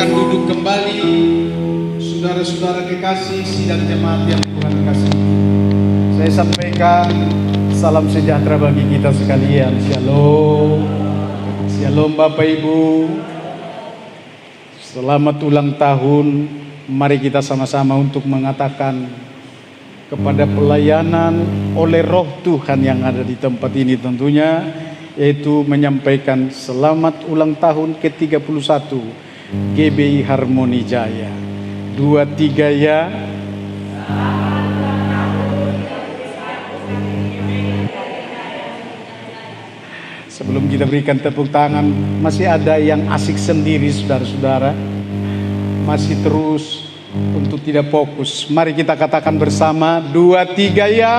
Silakan duduk kembali, saudara-saudara kekasih sidang jemaat yang Tuhan kasih. Saya sampaikan salam sejahtera bagi kita sekalian. Shalom. Shalom Bapak Ibu. Selamat ulang tahun. Mari kita sama-sama untuk mengatakan kepada pelayanan oleh Roh Tuhan yang ada di tempat ini tentunya, yaitu menyampaikan selamat ulang tahun ke-31 GBI Harmoni Jaya. 23 ya. Sebelum kita berikan tepuk tangan, masih ada yang asik sendiri saudara-saudara, masih terus untuk tidak fokus. Mari kita katakan bersama, 23 ya.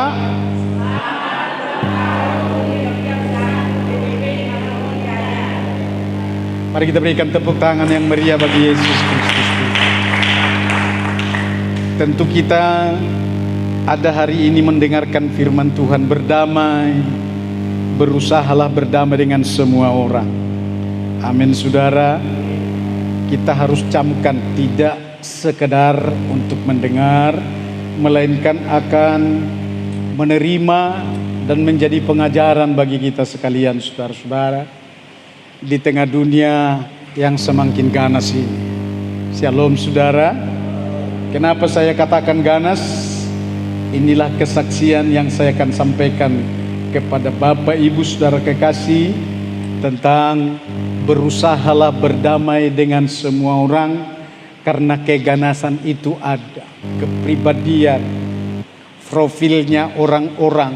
Mari kita berikan tepuk tangan yang meriah bagi Yesus Kristus. Tentu kita ada hari ini mendengarkan firman Tuhan, berdamai, berusahalah berdamai dengan semua orang. Amin saudara. Kita harus camkan, tidak sekedar untuk mendengar, melainkan akan menerima dan menjadi pengajaran bagi kita sekalian saudara-saudara. Di tengah dunia yang semakin ganas ini. Shalom saudara. Kenapa saya katakan ganas? Inilah kesaksian yang saya akan sampaikan kepada Bapak Ibu saudara kekasih tentang berusahalah berdamai dengan semua orang, karena keganasan itu ada. Kepribadian, profilnya orang-orang,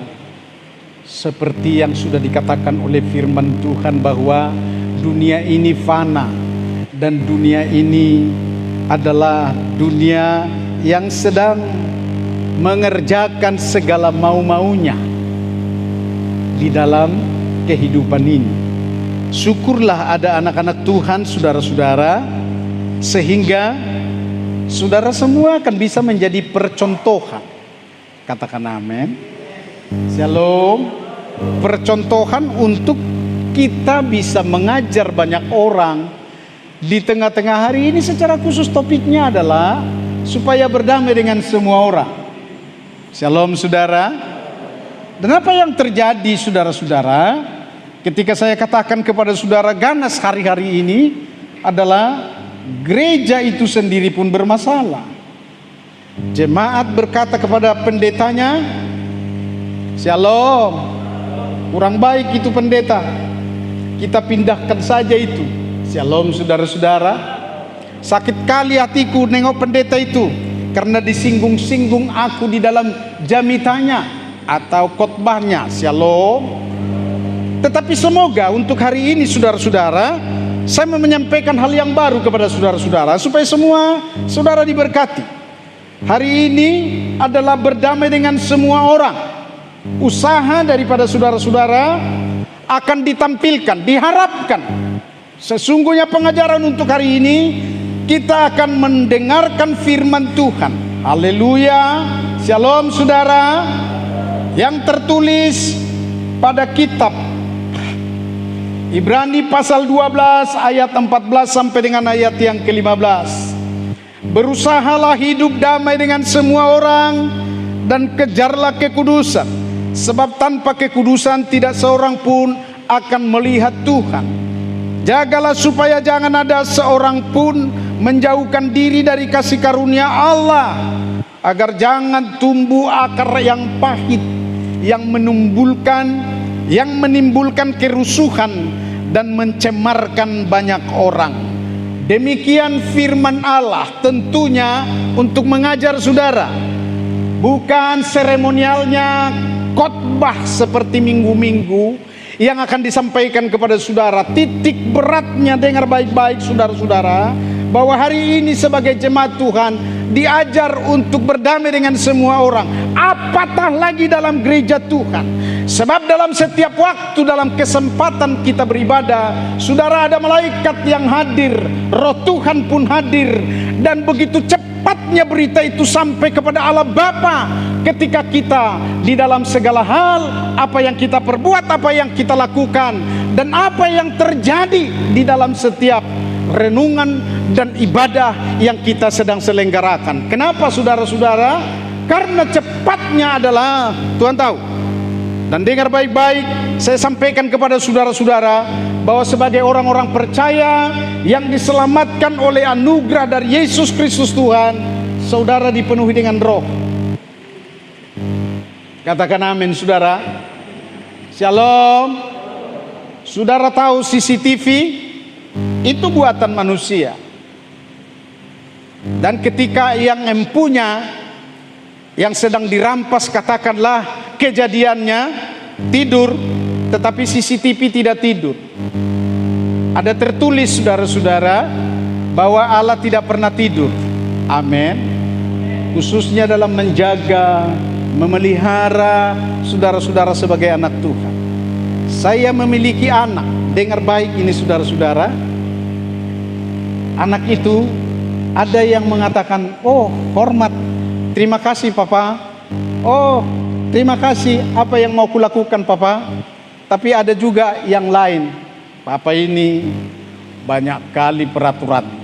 seperti yang sudah dikatakan oleh firman Tuhan bahwa dunia ini fana dan dunia ini adalah dunia yang sedang mengerjakan segala mau-maunya di dalam kehidupan ini. Syukurlah ada anak-anak Tuhan saudara-saudara, sehingga saudara semua akan bisa menjadi percontohan. Katakan amin. Shalom. Percontohan untuk kita bisa mengajar banyak orang di tengah-tengah hari ini. Secara khusus topiknya adalah supaya berdamai dengan semua orang. Shalom saudara. Dan apa yang terjadi saudara-saudara ketika saya katakan kepada saudara ganas hari-hari ini adalah gereja itu sendiri pun bermasalah. Jemaat berkata kepada pendetanya, Shalom, kurang baik itu pendeta, kita pindahkan saja itu. Shalom saudara-saudara. Sakit kali hatiku nengok pendeta itu, karena disinggung-singgung aku di dalam jamitannya atau khotbahnya. Shalom. Tetapi semoga untuk hari ini saudara-saudara, saya mau menyampaikan hal yang baru kepada saudara-saudara supaya semua saudara diberkati. Hari ini adalah berdamai dengan semua orang. Usaha daripada saudara-saudara akan ditampilkan, diharapkan. Sesungguhnya pengajaran untuk hari ini kita akan mendengarkan firman Tuhan. Haleluya. Shalom saudara. Yang tertulis pada kitab Ibrani pasal 12 ayat 14 sampai dengan ayat yang ke-15. Berusahalah hidup damai dengan semua orang dan kejarlah kekudusan, sebab tanpa kekudusan tidak seorang pun akan melihat Tuhan. Jagalah supaya jangan ada seorang pun menjauhkan diri dari kasih karunia Allah, agar jangan tumbuh akar yang pahit yang menimbulkan kerusuhan dan mencemarkan banyak orang. Demikian firman Allah, tentunya untuk mengajar saudara, bukan seremonialnya khotbah seperti minggu-minggu yang akan disampaikan kepada saudara. Titik beratnya, dengar baik-baik saudara-saudara, bahwa hari ini sebagai jemaat Tuhan diajar untuk berdamai dengan semua orang, apatah lagi dalam gereja Tuhan. Sebab dalam setiap waktu, dalam kesempatan kita beribadah, saudara, ada malaikat yang hadir, Roh Tuhan pun hadir, dan begitu cepatnya berita itu sampai kepada Allah Bapa ketika kita di dalam segala hal, apa yang kita perbuat, apa yang kita lakukan, dan apa yang terjadi di dalam setiap renungan dan ibadah yang kita sedang selenggarakan. Kenapa saudara-saudara? Karena cepatnya adalah, Tuhan tahu. Dan dengar baik-baik, saya sampaikan kepada saudara-saudara bahwa sebagai orang-orang percaya yang diselamatkan oleh anugerah dari Yesus Kristus Tuhan, saudara dipenuhi dengan roh. Katakan amin, saudara. Shalom. Saudara tahu CCTV itu buatan manusia. Dan ketika yang empunya, yang sedang dirampas, katakanlah kejadiannya tidur, tetapi CCTV tidak tidur. Ada tertulis, saudara-saudara, bahwa Allah tidak pernah tidur. Amin. Khususnya dalam menjaga, memelihara saudara-saudara sebagai anak Tuhan. Saya memiliki anak. Dengar baik ini, saudara-saudara. Anak itu ada yang mengatakan, oh hormat, terima kasih papa. Oh terima kasih, apa yang mau kulakukan papa. Tapi ada juga yang lain, papa ini banyak kali peraturannya,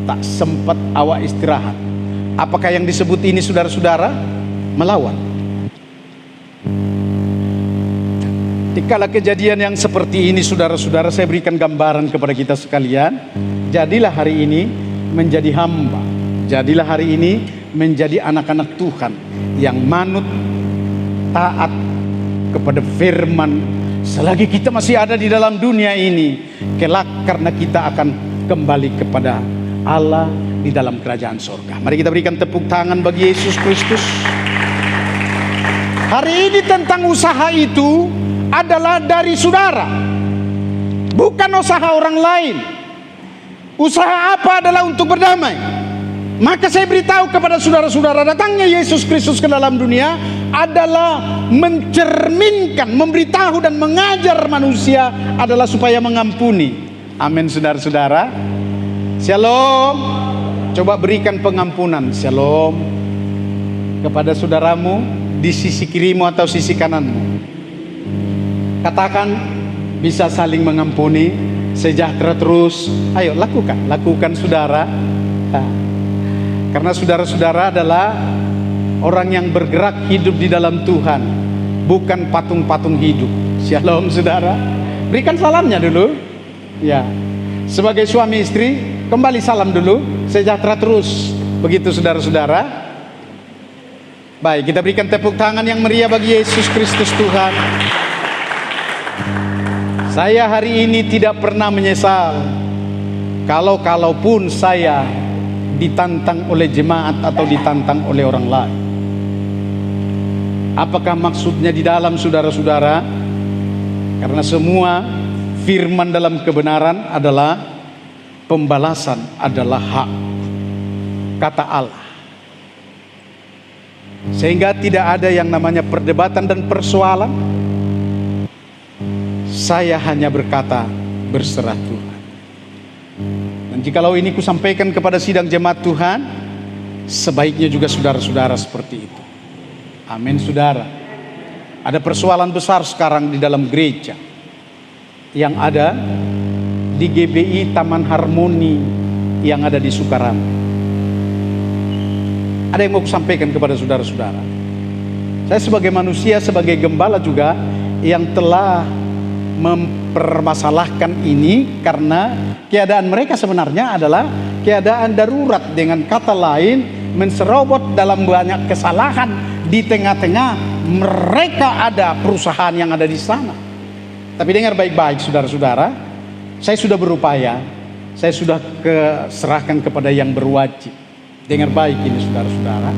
tak sempat awak istirahat. Apakah yang disebut ini, saudara-saudara, melawan? Dikala kejadian yang seperti ini, saudara-saudara, saya berikan gambaran kepada kita sekalian. Jadilah hari ini menjadi hamba, jadilah hari ini menjadi anak-anak Tuhan yang manut, taat kepada firman. Selagi kita masih ada di dalam dunia ini, kelak karena kita akan kembali kepada Allah di dalam kerajaan surga. Mari kita berikan tepuk tangan bagi Yesus Kristus. Hari ini tentang usaha itu adalah dari saudara, bukan usaha orang lain. Usaha apa adalah untuk berdamai. Maka saya beritahu kepada saudara-saudara, datangnya Yesus Kristus ke dalam dunia adalah mencerminkan, memberitahu dan mengajar manusia adalah supaya mengampuni. Amin, saudara-saudara. Shalom. Coba berikan pengampunan, shalom, kepada saudaramu di sisi kirimu atau sisi kananmu. Katakan, bisa saling mengampuni, sejahtera terus. Ayo lakukan saudara. Karena saudara-saudara adalah orang yang bergerak hidup di dalam Tuhan, bukan patung-patung hidup. Shalom, saudara. Berikan salamnya dulu. Ya, sebagai suami istri, kembali salam dulu, sejahtera terus. Begitu, saudara-saudara. Baik, kita berikan tepuk tangan yang meriah bagi Yesus Kristus Tuhan. Saya hari ini tidak pernah menyesal kalaupun saya ditantang oleh jemaat atau ditantang oleh orang lain. Apakah maksudnya di dalam, saudara-saudara? Karena semua firman dalam kebenaran adalah pembalasan, adalah hak kata Allah. Sehingga tidak ada yang namanya perdebatan dan persoalan. Saya hanya berkata, berserah Tuhan. Dan jikalau ini kusampaikan kepada sidang jemaat Tuhan, sebaiknya juga saudara-saudara seperti itu. Amin, saudara. Ada persoalan besar sekarang di dalam gereja yang ada di GBI Taman Harmoni yang ada di Sukarambi. Ada yang mau kusampaikan kepada saudara-saudara. Saya sebagai manusia, sebagai gembala juga yang telah mempermasalahkan ini, karena keadaan mereka sebenarnya adalah keadaan darurat. Dengan kata lain, menserobot dalam banyak kesalahan. Di tengah-tengah mereka ada perusahaan yang ada di sana. Tapi dengar baik-baik, saudara-saudara, saya sudah berupaya, saya sudah serahkan kepada yang berwajib. Dengar baik ini, saudara-saudara.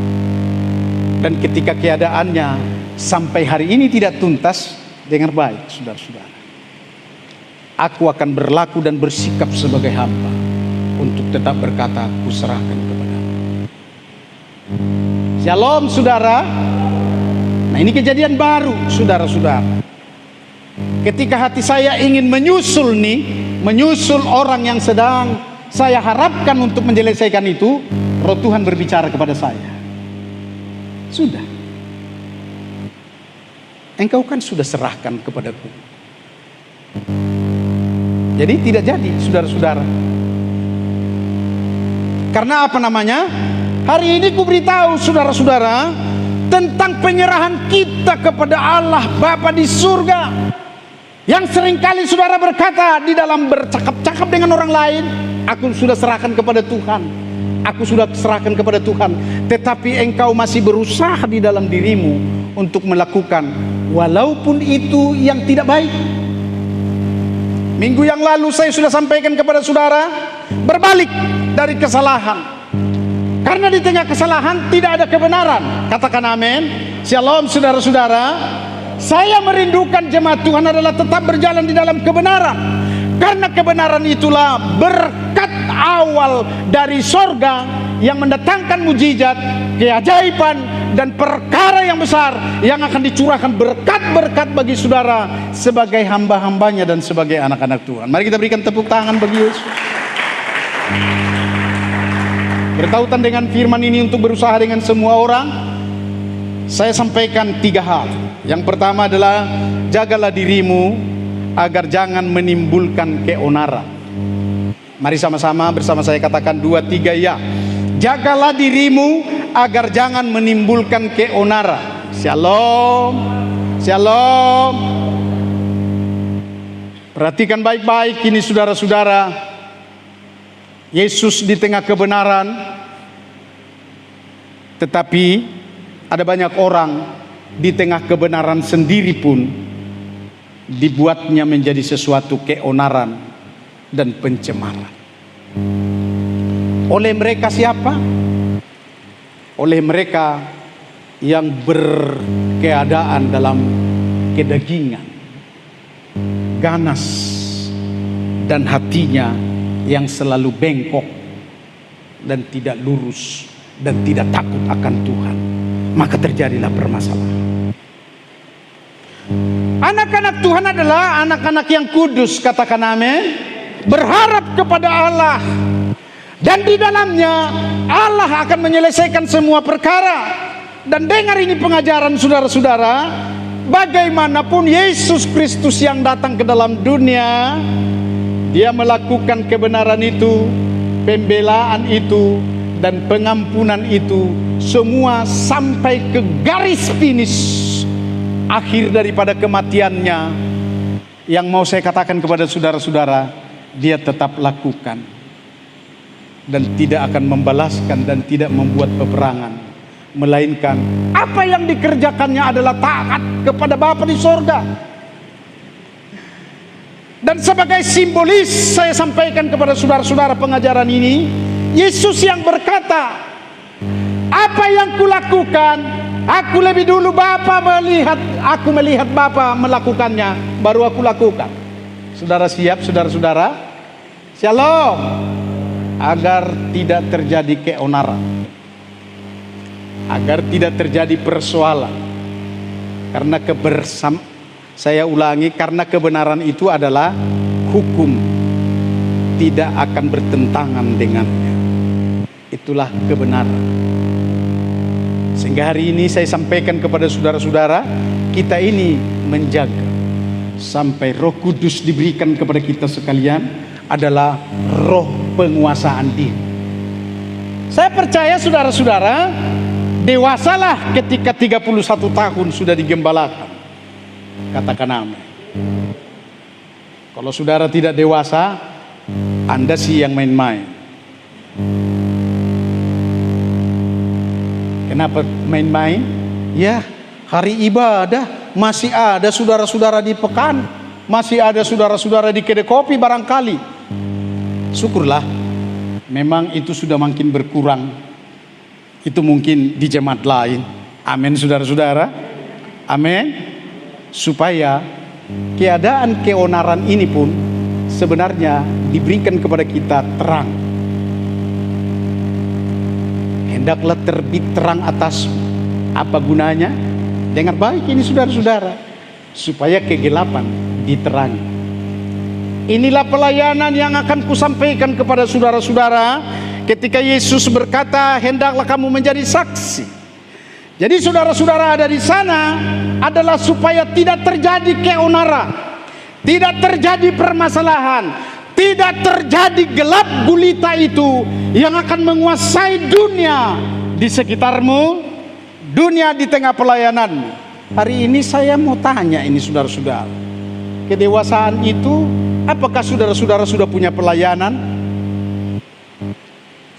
Dan ketika keadaannya sampai hari ini tidak tuntas, dengar baik, saudara-saudara, aku akan berlaku dan bersikap sebagai hamba untuk tetap berkata, kuserahkan kepadamu. Shalom, saudara. Nah, ini kejadian baru, saudara-saudara. Ketika hati saya ingin menyusul orang yang sedang saya harapkan untuk menyelesaikan itu, Roh Tuhan berbicara kepada saya. Sudah, engkau kan sudah serahkan kepadaku. Jadi tidak jadi, saudara-saudara. Karena apa namanya? Hari ini ku beritahu saudara-saudara tentang penyerahan kita kepada Allah Bapa di surga. Yang seringkali saudara berkata di dalam bercakap-cakap dengan orang lain, aku sudah serahkan kepada Tuhan, aku sudah serahkan kepada Tuhan. Tetapi engkau masih berusaha di dalam dirimu untuk melakukan walaupun itu yang tidak baik. Minggu yang lalu saya sudah sampaikan kepada saudara, berbalik dari kesalahan. Karena di tengah kesalahan tidak ada kebenaran. Katakan amin. Shalom saudara-saudara. Saya merindukan jemaat Tuhan adalah tetap berjalan di dalam kebenaran. Karena kebenaran itulah berkat awal dari sorga yang mendatangkan mujizat, keajaiban, dan perkara yang besar yang akan dicurahkan berkat-berkat bagi saudara sebagai hamba-hambanya dan sebagai anak-anak Tuhan. Mari kita berikan tepuk tangan bagi Yesus. Bertautan dengan firman ini untuk berusaha dengan semua orang, saya sampaikan 3 hal. Yang pertama adalah jagalah dirimu agar jangan menimbulkan keonaran. Mari sama-sama bersama saya katakan 2, 3 ya. Jagalah dirimu agar jangan menimbulkan keonaran. Shalom. Shalom. Perhatikan baik-baik ini saudara-saudara. Yesus di tengah kebenaran, tetapi ada banyak orang di tengah kebenaran sendiri pun dibuatnya menjadi sesuatu keonaran dan pencemaran. Oleh mereka siapa? Oleh mereka yang berkeadaan dalam kedagingan, ganas, dan hatinya yang selalu bengkok dan tidak lurus dan tidak takut akan Tuhan. Maka terjadilah permasalahan. Anak-anak Tuhan adalah anak-anak yang kudus, katakan amin. Berharap kepada Allah, dan di dalamnya Allah akan menyelesaikan semua perkara. Dan dengar ini pengajaran saudara-saudara, bagaimanapun Yesus Kristus yang datang ke dalam dunia, Dia melakukan kebenaran itu, pembelaan itu, dan pengampunan itu semua sampai ke garis finish akhir daripada kematiannya. Yang mau saya katakan kepada saudara-saudara, Dia tetap lakukan dan tidak akan membalaskan dan tidak membuat peperangan, melainkan apa yang dikerjakannya adalah taat kepada Bapa di sorga. Dan sebagai simbolis saya sampaikan kepada saudara-saudara pengajaran ini, Yesus yang berkata, apa yang kulakukan, aku lebih dulu aku melihat Bapa melakukannya, baru aku lakukan. Saudara siap, saudara-saudara? Shalom. Agar tidak terjadi keonaran, agar tidak terjadi persoalan. Karena saya ulangi, karena kebenaran itu adalah hukum, tidak akan bertentangan dengannya. Itulah kebenaran. Sehingga hari ini saya sampaikan kepada saudara-saudara, kita ini menjaga sampai Roh Kudus diberikan kepada kita sekalian adalah roh penguasaan diri. Saya percaya saudara-saudara dewasalah ketika 31 tahun sudah digembalakan. Katakan amin. Kalau saudara tidak dewasa, Anda sih yang main-main. Kenapa main-main? Ya, hari ibadah masih ada saudara-saudara di Pekan, masih ada saudara-saudara di Kedai Kopi barangkali. Syukurlah, memang itu sudah makin berkurang. Itu mungkin di jemaat lain. Amin saudara-saudara. Amin. Supaya keadaan keonaran ini pun sebenarnya diberikan kepada kita terang. Hendaklah terbit terang atas apa gunanya? Dengar baik ini saudara-saudara, supaya kegelapan diterangi. Inilah pelayanan yang akan kusampaikan kepada saudara-saudara ketika Yesus berkata, hendaklah kamu menjadi saksi. Jadi saudara-saudara ada di sana adalah supaya tidak terjadi keonaran, tidak terjadi permasalahan, tidak terjadi gelap gulita itu yang akan menguasai dunia di sekitarmu, dunia di tengah pelayananmu. Hari ini saya mau tanya ini saudara-saudara, kedewasaan itu, apakah saudara-saudara sudah punya pelayanan?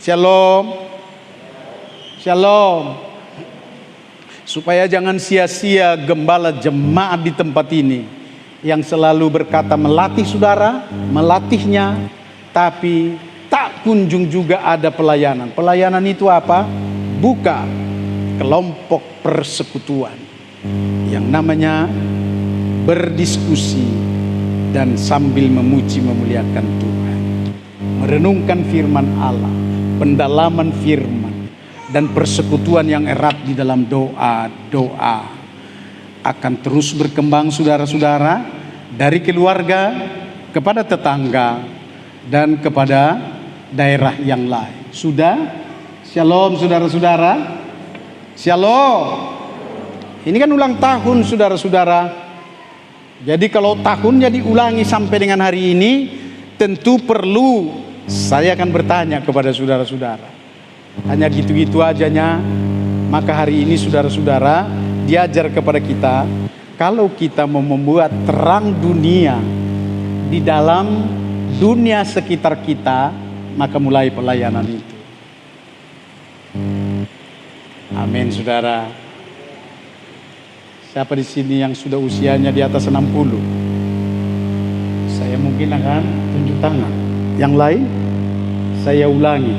Shalom, shalom. Supaya jangan sia-sia gembala jemaat di tempat ini yang selalu berkata melatih saudara, melatihnya, tapi tak kunjung juga ada pelayanan. Pelayanan itu apa? Buka kelompok persekutuan yang namanya berdiskusi dan sambil memuji memuliakan Tuhan, merenungkan firman Allah, pendalaman firman, dan persekutuan yang erat di dalam doa akan terus berkembang saudara-saudara, dari keluarga kepada tetangga dan kepada daerah yang lain. Sudah? Shalom saudara-saudara. Shalom. Ini kan ulang tahun saudara-saudara. Jadi kalau tahunnya diulangi sampai dengan hari ini, tentu perlu saya akan bertanya kepada saudara-saudara. Hanya gitu-gitu ajanya, maka hari ini saudara-saudara diajar kepada kita, kalau kita mau membuat terang dunia di dalam dunia sekitar kita, maka mulai pelayanan itu. Amin saudara. Siapa di sini yang sudah usianya di atas 60? Saya mungkin akan tunjuk tangan. Yang lain saya ulangi.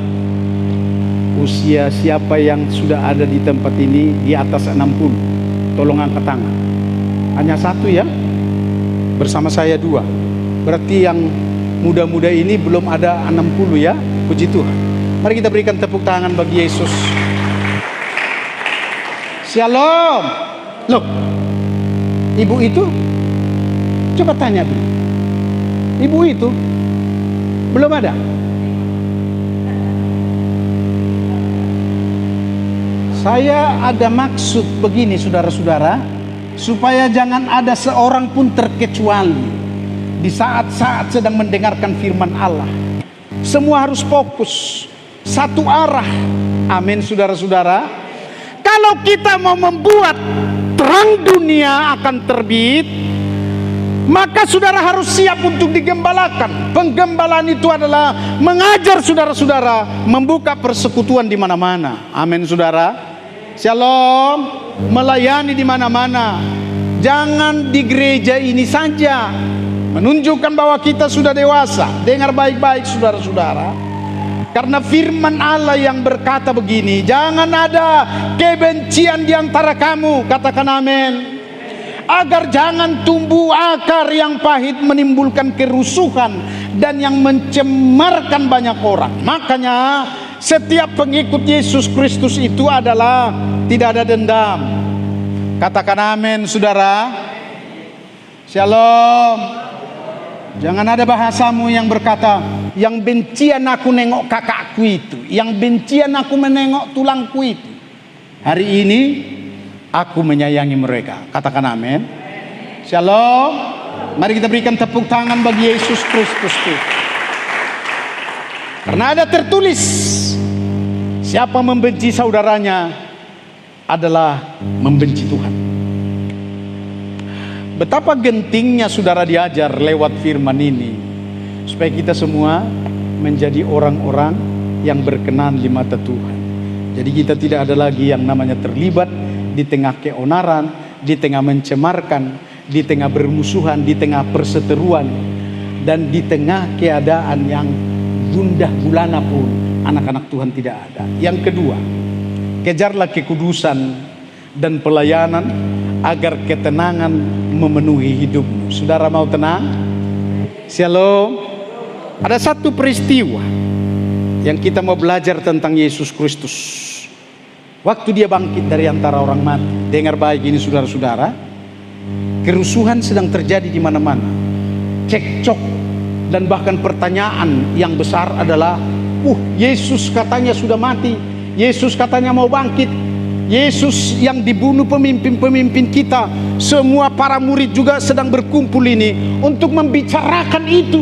Usia siapa yang sudah ada di tempat ini di atas 60? Tolong angkat tangan. Hanya satu ya? Bersama saya 2. Berarti yang muda-muda ini belum ada 60 ya? Puji Tuhan. Mari kita berikan tepuk tangan bagi Yesus. Shalom. Loh, ibu itu? Coba tanya dulu. Ibu itu belum ada? Saya ada maksud begini saudara-saudara, supaya jangan ada seorang pun terkecuali di saat-saat sedang mendengarkan firman Allah. Semua harus fokus, satu arah. Amin saudara-saudara. Kalau kita mau membuat terang dunia akan terbit, maka saudara harus siap untuk digembalakan. Penggembalaan itu adalah mengajar saudara-saudara membuka persekutuan di mana-mana. Amin saudara. Shalom. Melayani di mana-mana. Jangan di gereja ini saja. Menunjukkan bahwa kita sudah dewasa. Dengar baik-baik saudara-saudara. Karena firman Allah yang berkata begini, jangan ada kebencian di antara kamu. Katakan amin. Agar jangan tumbuh akar yang pahit menimbulkan kerusuhan dan yang mencemarkan banyak orang. Makanya setiap pengikut Yesus Kristus itu adalah tidak ada dendam. Katakan amin saudara. Shalom. Jangan ada bahasamu yang berkata, yang bencian aku nengok kakakku itu, yang bencian aku menengok tulangku itu. Hari ini aku menyayangi mereka. Katakan amin. Shalom. Mari kita berikan tepuk tangan bagi Yesus Kristus itu. Karena ada tertulis, siapa membenci saudaranya adalah membenci Tuhan. Betapa gentingnya saudara diajar lewat firman ini, supaya kita semua menjadi orang-orang yang berkenan di mata Tuhan. Jadi kita tidak ada lagi yang namanya terlibat di tengah keonaran, di tengah mencemarkan, di tengah bermusuhan, di tengah perseteruan, dan di tengah keadaan yang gundah gulana pun anak-anak Tuhan tidak ada. Yang kedua, kejarlah kekudusan dan pelayanan agar ketenangan memenuhi hidupmu. Saudara mau tenang? Shalom. Ada satu peristiwa yang kita mau belajar tentang Yesus Kristus. Waktu dia bangkit dari antara orang mati. Dengar baik ini saudara-saudara. Kerusuhan sedang terjadi di mana-mana. Cekcok dan bahkan pertanyaan yang besar adalah, Yesus katanya sudah mati. Yesus katanya mau bangkit. Yesus yang dibunuh pemimpin-pemimpin kita. Semua para murid juga sedang berkumpul ini untuk membicarakan itu.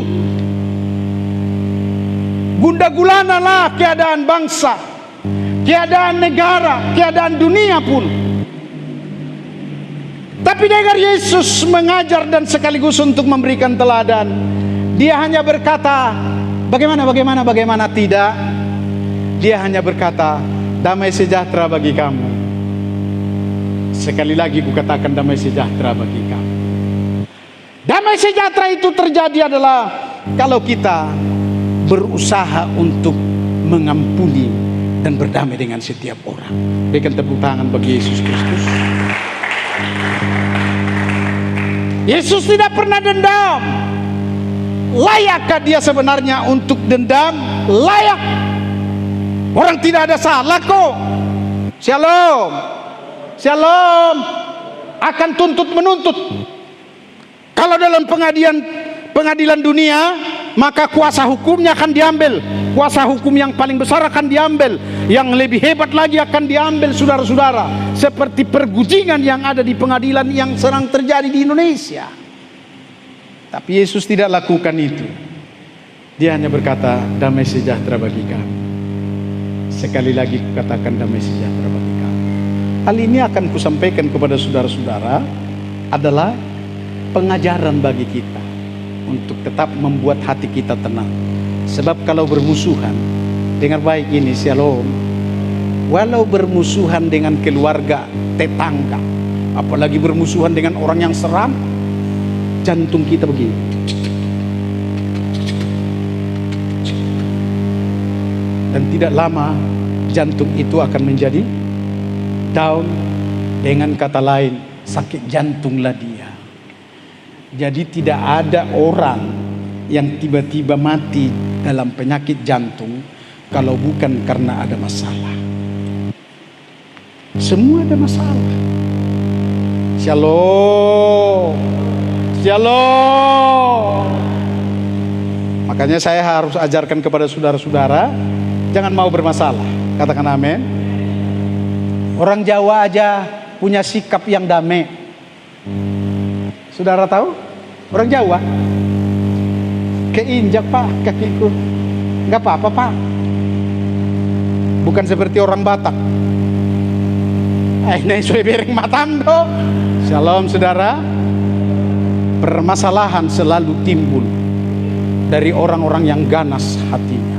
Gunda gulana lah keadaan bangsa, keadaan negara, keadaan dunia pun. Tapi dengar Yesus mengajar dan sekaligus untuk memberikan teladan. Dia hanya berkata, bagaimana tidak. Dia hanya berkata, damai sejahtera bagi kamu. Sekali lagi kukatakan, damai sejahtera bagi kamu. Damai sejahtera itu terjadi adalah kalau kita berusaha untuk mengampuni dan berdamai dengan setiap orang. Berikan tepuk tangan bagi Yesus Kristus. Yesus tidak pernah dendam. Layakkah dia sebenarnya untuk dendam? Layak. Orang tidak ada salah kok. Shalom. Shalom. Akan tuntut menuntut. Kalau dalam pengadilan dunia, maka kuasa hukumnya akan diambil. Kuasa hukum yang paling besar akan diambil. Yang lebih hebat lagi akan diambil, saudara-saudara. Seperti pergunjingan yang ada di pengadilan yang sedang terjadi di Indonesia. Tapi Yesus tidak lakukan itu. Dia hanya berkata, damai sejahtera bagi kamu. Sekali lagi katakan, damai sejahtera bagi kamu. Hal ini akan kusampaikan kepada saudara-saudara adalah pengajaran bagi kita untuk tetap membuat hati kita tenang. Sebab kalau bermusuhan, dengar baik ini, shalom. Walau bermusuhan dengan keluarga, tetangga, apalagi bermusuhan dengan orang yang seram, jantung kita begini. Dan tidak lama jantung itu akan menjadi down. Dengan kata lain, sakit jantunglah dia. Jadi tidak ada orang yang tiba-tiba mati dalam penyakit jantung kalau bukan karena ada masalah. Semua ada masalah. Shalom. Shalom. Makanya saya harus ajarkan kepada saudara-saudara, jangan mau bermasalah. Katakan amin. Orang Jawa aja punya sikap yang damai. Saudara tahu? Orang Jawa, keinjak pak kakiku, nggak apa-apa pak. Bukan seperti orang Batak. Ini sudah bereng matam do. Shalom saudara. Permasalahan selalu timbul dari orang-orang yang ganas hatinya.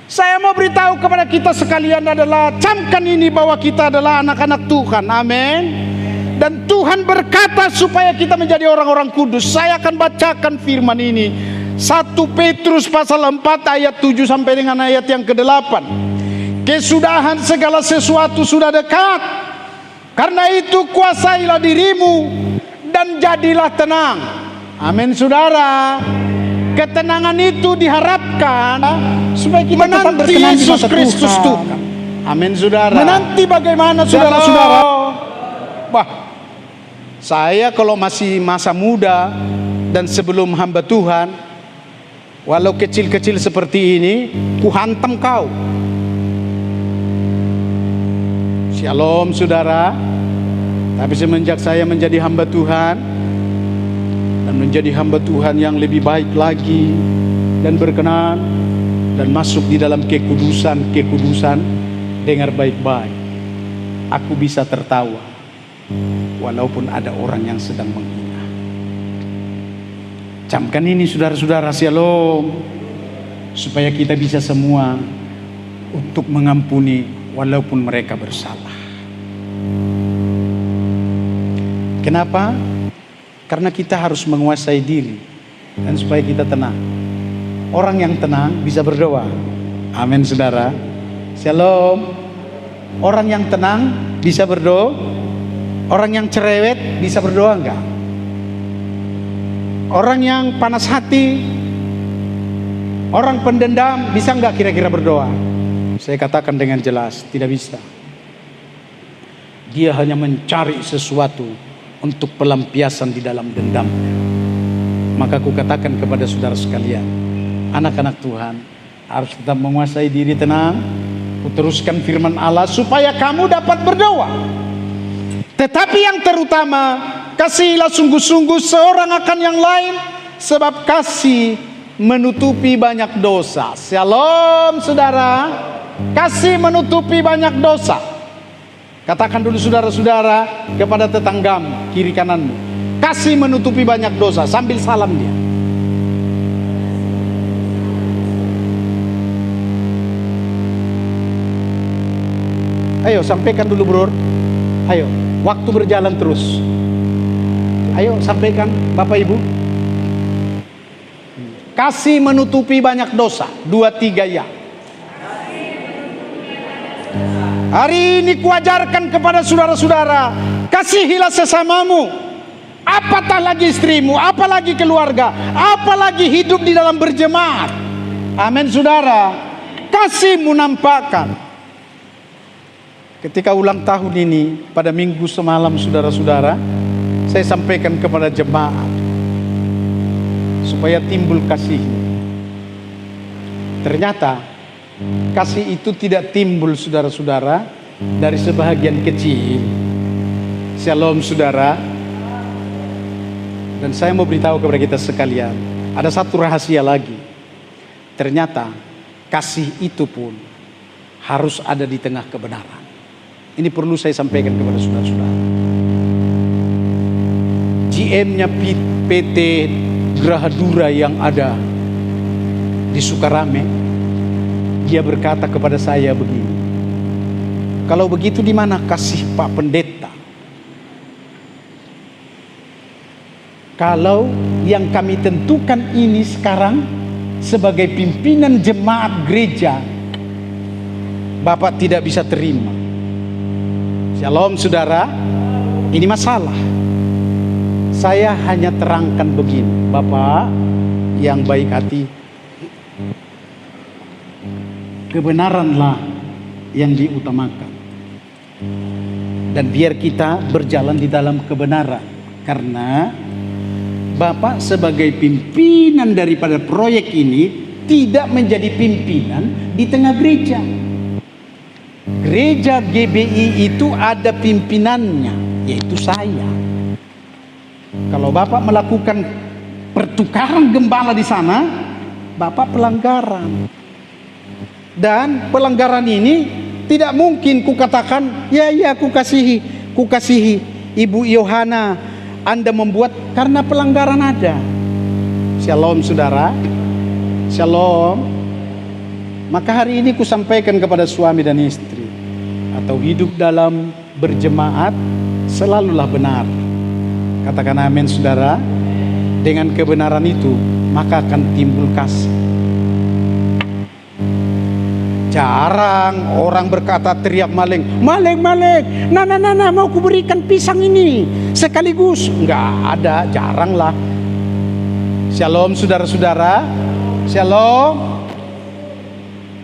Saya mau beritahu kepada kita sekalian adalah, camkan ini bahwa kita adalah anak-anak Tuhan. Amin. Dan Tuhan berkata supaya kita menjadi orang-orang kudus. Saya akan bacakan firman ini. 1 Petrus pasal 4 ayat 7 sampai dengan ayat yang ke-8. Kesudahan segala sesuatu sudah dekat. Karena itu kuasailah dirimu dan jadilah tenang. Amin saudara. Ketenangan itu diharapkan supaya kita menanti Yesus Kristus Tuhan. Amin saudara. Menanti bagaimana saudara-saudara? Wah, saya kalau masih masa muda dan sebelum hamba Tuhan, walau kecil-kecil seperti ini, ku hantam kau. Shalom saudara. Tapi semenjak saya menjadi hamba Tuhan dan menjadi hamba Tuhan yang lebih baik lagi dan berkenan dan masuk di dalam kekudusan, dengar baik-baik, aku bisa tertawa walaupun ada orang yang sedang menghina. Camkan ini saudara-saudara, shalom, supaya kita bisa semua untuk mengampuni walaupun mereka bersalah. Kenapa? Karena kita harus menguasai diri dan supaya kita tenang. Orang yang tenang bisa berdoa. Amin saudara. Shalom. Orang yang tenang bisa berdoa. Orang yang cerewet bisa berdoa enggak? Orang yang panas hati, orang pendendam bisa enggak kira-kira berdoa? Saya katakan dengan jelas, tidak bisa. Dia hanya mencari sesuatu untuk pelampiasan di dalam dendamnya. Maka aku katakan kepada saudara sekalian, anak-anak Tuhan harus tetap menguasai diri, tenang, teruskan firman Allah supaya kamu dapat berdoa. Tetapi yang terutama, kasihilah sungguh-sungguh seorang akan yang lain, sebab kasih menutupi banyak dosa. Shalom saudara. Kasih menutupi banyak dosa. Katakan dulu saudara-saudara kepada tetanggamu, kiri kananmu, kasih menutupi banyak dosa, sambil salam dia. Ayo sampaikan dulu bro. Ayo, waktu berjalan terus. Ayo sampaikan Bapak Ibu. Kasih menutupi banyak dosa. 2, 3 ya. Hari ini kuajarkan kepada saudara-saudara, kasihilah sesamamu. Apatah lagi istrimu, apalagi keluarga, apalagi hidup di dalam berjemaat. Amin saudara. Kasihmu nampakkan. Ketika ulang tahun ini, pada minggu semalam saudara-saudara, saya sampaikan kepada jemaat supaya timbul kasih. Ternyata kasih itu tidak timbul saudara-saudara dari sebahagian kecil. Shalom saudara. Dan saya mau beritahu kepada kita sekalian, ada satu rahasia lagi. Ternyata kasih itu pun harus ada di tengah kebenaran. Ini perlu saya sampaikan kepada saudara-saudara. GM-nya PT Grahadura yang ada di Sukarame, dia berkata kepada saya begini, kalau begitu di mana kasih Pak Pendeta? Kalau yang kami tentukan ini sekarang sebagai pimpinan jemaat gereja, Bapak tidak bisa terima. Shalom saudara, ini masalah. Saya hanya terangkan begini, Bapak yang baik hati, kebenaranlah yang diutamakan. Dan biar kita berjalan di dalam kebenaran. Karena Bapak sebagai pimpinan daripada proyek ini tidak menjadi pimpinan di tengah gereja. Gereja GBI itu ada pimpinannya, yaitu saya. Kalau Bapak melakukan pertukaran gembala di sana, Bapak pelanggaran. Dan pelanggaran ini tidak mungkin kukatakan, ya kukasihi Ibu Yohana, Anda membuat karena pelanggaran ada. Shalom saudara. Shalom. Maka hari ini kusampaikan kepada suami dan istri, atau hidup dalam berjemaat selalulah benar. Katakan amin saudara. Dengan kebenaran itu maka akan timbul kasih. Jarang orang berkata teriak maling, maling, nah, mau kuberikan pisang ini sekaligus. Enggak ada, jarang lah. Shalom saudara-saudara. Shalom.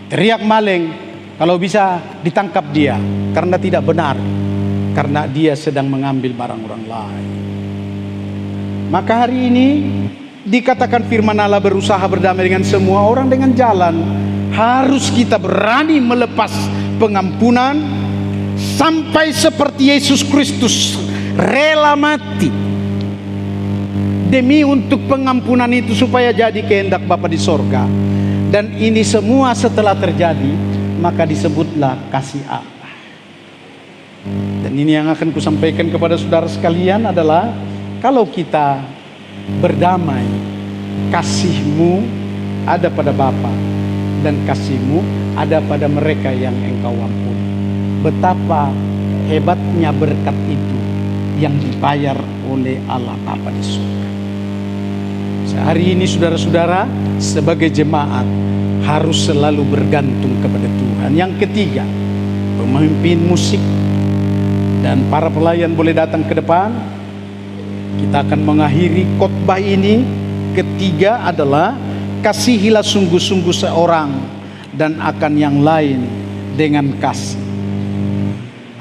Teriak maling, kalau bisa ditangkap dia karena tidak benar, karena dia sedang mengambil barang orang lain. Maka hari ini dikatakan firman Allah berusaha berdamai dengan semua orang dengan jalan. Harus kita berani melepas pengampunan sampai seperti Yesus Kristus rela mati demi untuk pengampunan itu supaya jadi kehendak Bapa di sorga. Dan ini semua setelah terjadi, maka disebutlah kasih Allah. Dan ini yang akan kusampaikan kepada saudara sekalian adalah, kalau kita berdamai, kasihmu ada pada Bapa dan kasihmu ada pada mereka yang engkau ampuni. Betapa hebatnya berkat itu yang dibayar oleh Allah Bapa di surga. Hari ini saudara-saudara sebagai jemaat harus selalu bergantung kepada Tuhan. Yang ketiga, pemimpin musik dan para pelayan boleh datang ke depan. Kita akan mengakhiri khotbah ini. Ketiga adalah kasihilah sungguh-sungguh seorang dan akan yang lain dengan kasih.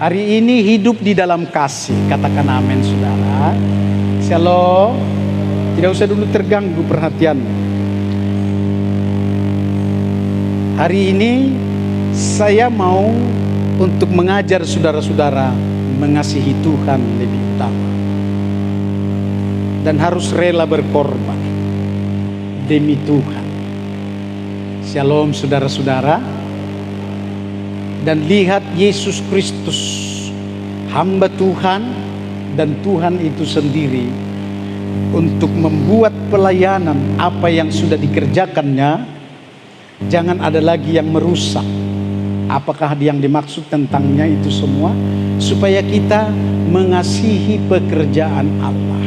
Hari ini hidup di dalam kasih. Katakan amin saudara. Shalom. Tidak usah dulu terganggu perhatian. Hari ini saya mau untuk mengajar saudara-saudara mengasihi Tuhan lebih utama. Dan harus rela berkorban demi Tuhan. Shalom saudara-saudara. Dan lihat Yesus Kristus, hamba Tuhan dan Tuhan itu sendiri, untuk membuat pelayanan apa yang sudah dikerjakannya, jangan ada lagi yang merusak. Apakah yang dimaksud tentangnya itu semua? Supaya kita mengasihi pekerjaan Allah.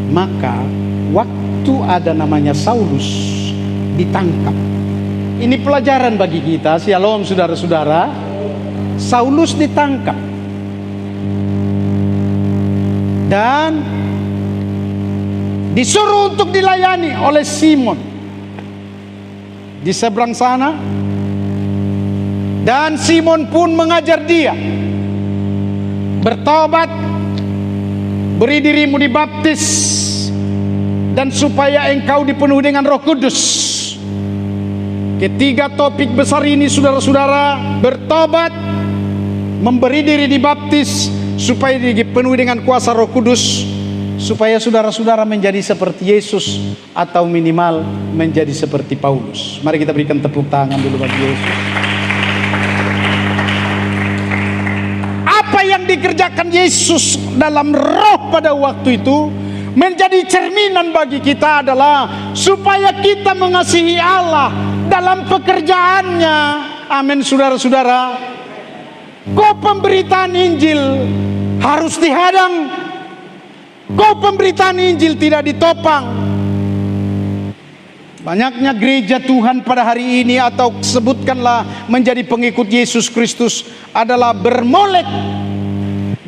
Maka waktu ada namanya Saulus ditangkap. Ini pelajaran bagi kita. Shalom saudara-saudara. Saulus ditangkap dan disuruh untuk dilayani oleh Simon di seberang sana. Dan Simon pun mengajar dia, bertobat, beri dirimu dibaptis, dan supaya engkau dipenuhi dengan Roh Kudus. Ketiga topik besar ini saudara-saudara: bertobat, memberi diri dibaptis, supaya dipenuhi dengan kuasa Roh Kudus, supaya saudara-saudara menjadi seperti Yesus, atau minimal menjadi seperti Paulus. Mari kita berikan tepuk tangan dulu bagi Yesus. Apa yang dikerjakan Yesus dalam roh pada waktu itu menjadi cerminan bagi kita adalah supaya kita mengasihi Allah dalam pekerjaannya. Amin saudara-saudara. Kau pemberitaan Injil harus dihadang. Kau pemberitaan Injil tidak ditopang. Banyaknya gereja Tuhan pada hari ini, atau sebutkanlah menjadi pengikut Yesus Kristus, adalah bermolek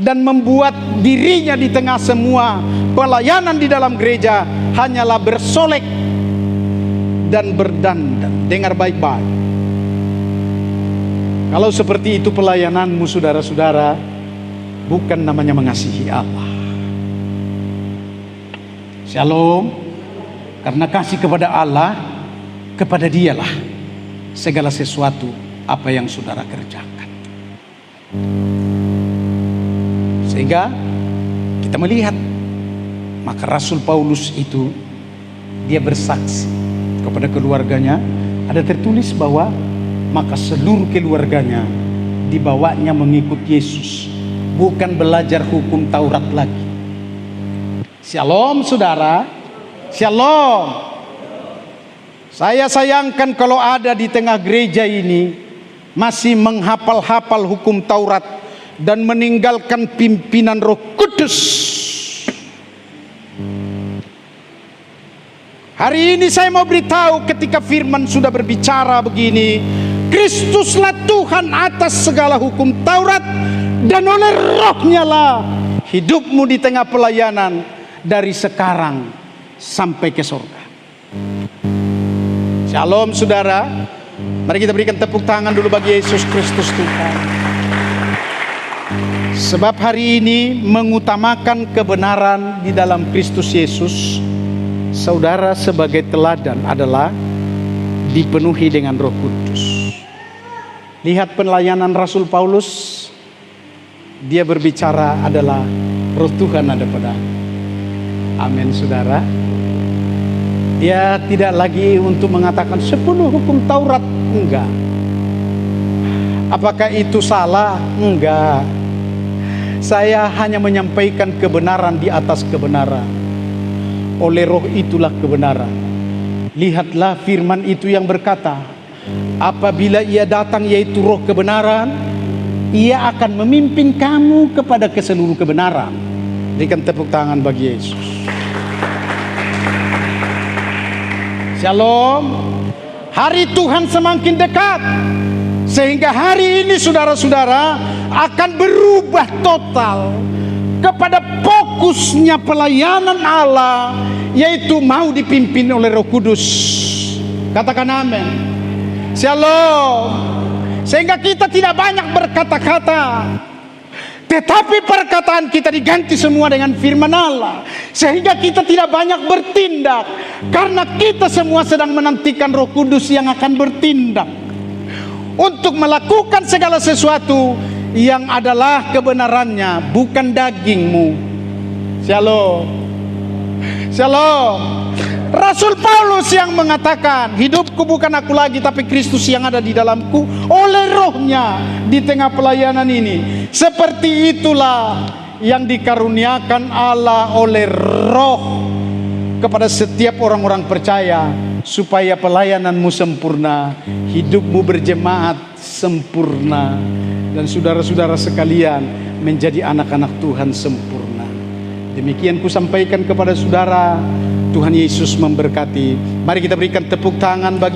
dan membuat dirinya di tengah semua pelayanan di dalam gereja hanyalah bersolek dan berdandan. Dengar baik-baik. Kalau seperti itu pelayananmu saudara-saudara, bukan namanya mengasihi Allah. Shalom. Karena kasih kepada Allah, kepada Dialah segala sesuatu apa yang saudara kerjakan. Sehingga kita melihat, maka Rasul Paulus itu dia bersaksi kepada keluarganya. Ada tertulis bahwa maka seluruh keluarganya dibawanya mengikut Yesus, bukan belajar hukum Taurat lagi. Shalom saudara. Shalom. Saya sayangkan kalau ada di tengah gereja ini masih menghafal-hafal hukum Taurat dan meninggalkan pimpinan Roh Kudus. Hari ini saya mau beritahu, ketika firman sudah berbicara begini, Kristuslah Tuhan atas segala hukum Taurat, dan oleh Roh-Nya lah hidupmu di tengah pelayanan dari sekarang sampai ke surga. Shalom saudara. Mari kita berikan tepuk tangan dulu bagi Yesus Kristus Tuhan. Sebab hari ini mengutamakan kebenaran di dalam Kristus Yesus, saudara sebagai teladan adalah dipenuhi dengan Roh Kudus. Lihat pelayanan Rasul Paulus. Dia berbicara adalah Roh Tuhan ada pada. Amin saudara. Dia tidak lagi untuk mengatakan 10 hukum Taurat. Enggak. Apakah itu salah? Enggak. Saya hanya menyampaikan kebenaran di atas kebenaran. Oleh Roh itulah kebenaran. Lihatlah firman itu yang berkata, apabila Ia datang, yaitu Roh kebenaran, Ia akan memimpin kamu kepada seluruh kebenaran. Berikan tepuk tangan bagi Yesus. Shalom. Hari Tuhan semakin dekat, sehingga hari ini saudara-saudara akan berubah total kepada fokusnya pelayanan Allah, yaitu mau dipimpin oleh Roh Kudus. Katakan amin. Shalom. Sehingga kita tidak banyak berkata-kata, tetapi perkataan kita diganti semua dengan firman Allah. Sehingga kita tidak banyak bertindak, karena kita semua sedang menantikan Roh Kudus yang akan bertindak untuk melakukan segala sesuatu yang adalah kebenarannya, bukan dagingmu. Shalom. Shalom. Rasul Paulus yang mengatakan, hidupku bukan aku lagi tapi Kristus yang ada di dalamku oleh rohnya di tengah pelayanan ini. Seperti itulah yang dikaruniakan Allah oleh roh kepada setiap orang-orang percaya, supaya pelayananmu sempurna, hidupmu berjemaat sempurna, dan saudara-saudara sekalian menjadi anak-anak Tuhan sempurna. Demikian ku sampaikan kepada saudara. Tuhan Yesus memberkati. Mari kita berikan tepuk tangan bagi